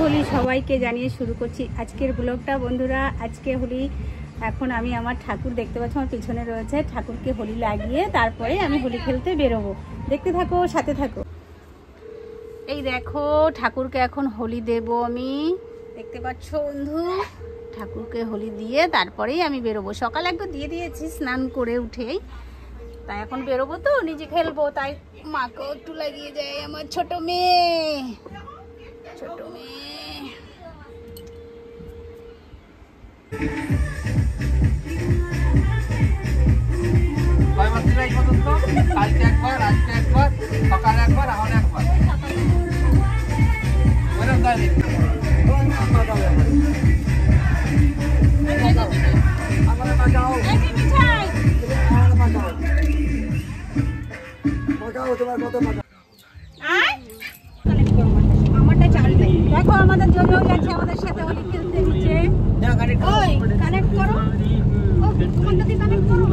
হোলি সবাইকে জানিয়ে শুরু করছি আজকের ব্লগটা। বন্ধুরা, আজকে হোলি। এখন আমি আমার ঠাকুর দেখতে পাচ্ছি, আমার পিছনে রয়েছে। ঠাকুরকে হোলি লাগিয়ে তারপরে আমি হোলি খেলতে বেরোবো। দেখতে থাকো, সাথে থাকো। এই দেখো, ঠাকুরকে এখন হোলি দেব আমি। দেখতে পাচ্ছ বন্ধু, ঠাকুরকে হোলি দিয়ে তারপরেই আমি বেরোবো। সকালে একবার দিয়ে দিয়েছি স্নান করে উঠেই, তাই এখন বেরোবো তো, নিজে খেলবো, তাই মাকেও একটু লাগিয়ে যায়। আমার ছোট মেয়ে, ছোট মেয়ে। কালকে একবার, আজকে একবার, সকালে একবার, এখন একবার। আমারটা চাল নেই। দেখো আমাদের জমিও যাচ্ছে আমাদের সাথে হোলি খেলতে নিচে। কানেক্ট করো, তোমারটা দিয়ে কানেক্ট করো।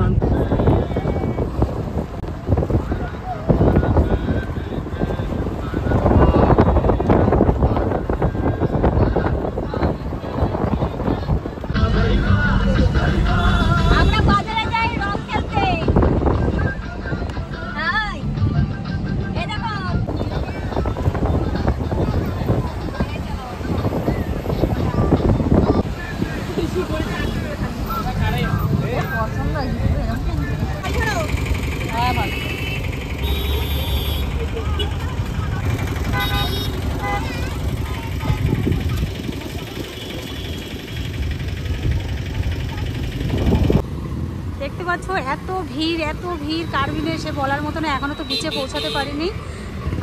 দেখতে পাচ্ছ এত ভিড়, এত ভিড়, কারবিনে এসে বলার মতো না। এখনো তো বিচে পৌঁছাতে পারিনি।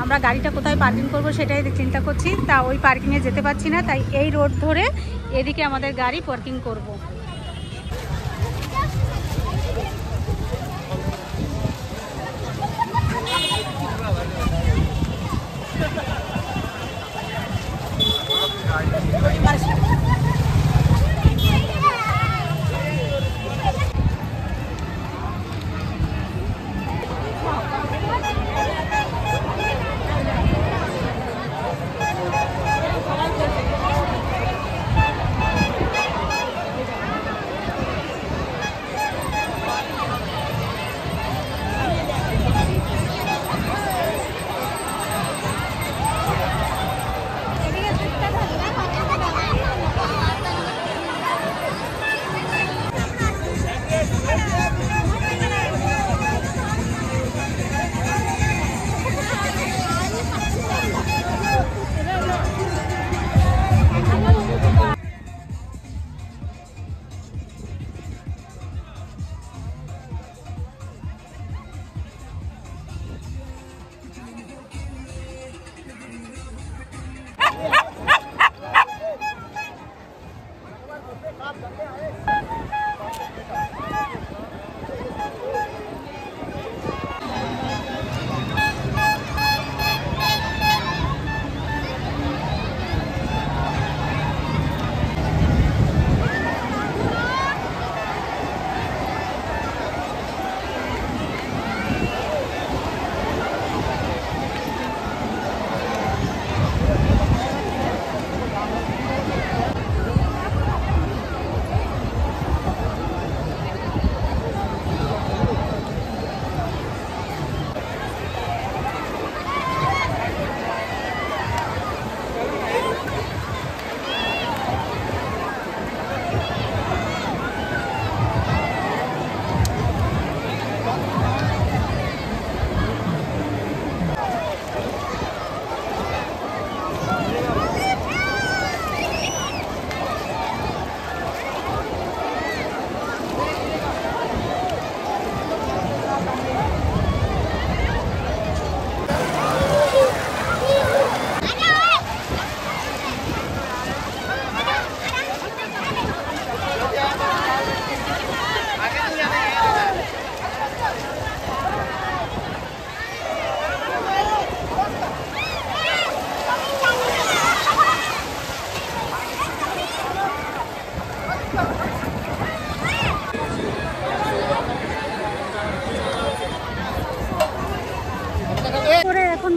আমরা গাড়িটা কোথায় পার্কিং করব সেটাই চিন্তা করছি। তা ওই পার্কিংয়ে যেতে পারছি না, তাই এই রোড ধরে এদিকে আমাদের গাড়ি পার্কিং করব।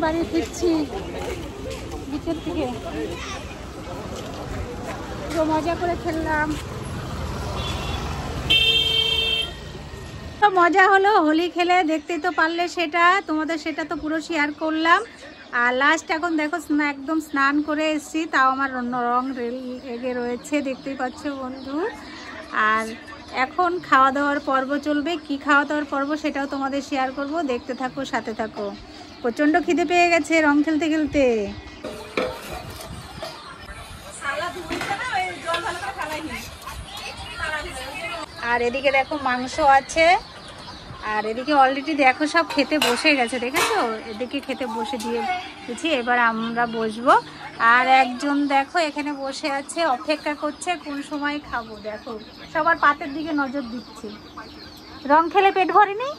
বাড়ি ফিরছি বিকেল থেকে। মজা করে খেললাম। তো মজা হলো হোলি খেলে, দেখতেই তো পারলে সেটা, তোমাদের সেটা তো পুরো শেয়ার করলাম। আর লাস্ট এখন দেখো একদম স্নান করে এসেছি, তাও আমার রং লেগে রয়েছে, দেখতেই পাচ্ছ বন্ধু। আর এখন খাওয়া দাওয়ার পর্ব চলবে, কি খাওয়া দাওয়ার পর্ব সেটাও তোমাদের শেয়ার করব, দেখতে থাকো, সাথে থাকো। প্রচণ্ড খিদে পেয়ে গেছে রং খেলতে খেলতে। আর এদিকে দেখো মাংস আছে, আর এদিকে অলরেডি দেখো সব খেতে বসে গেছে, দেখেছো? এদিকে খেতে বসে দিয়েছি, এবার আমরা বসবো। আর একজন দেখো এখানে বসে আছে, অপেক্ষা করছে কোন সময় খাবো। দেখো সবার পাতের দিকে নজর দিচ্ছি। রং খেলে পেট ভরেনি?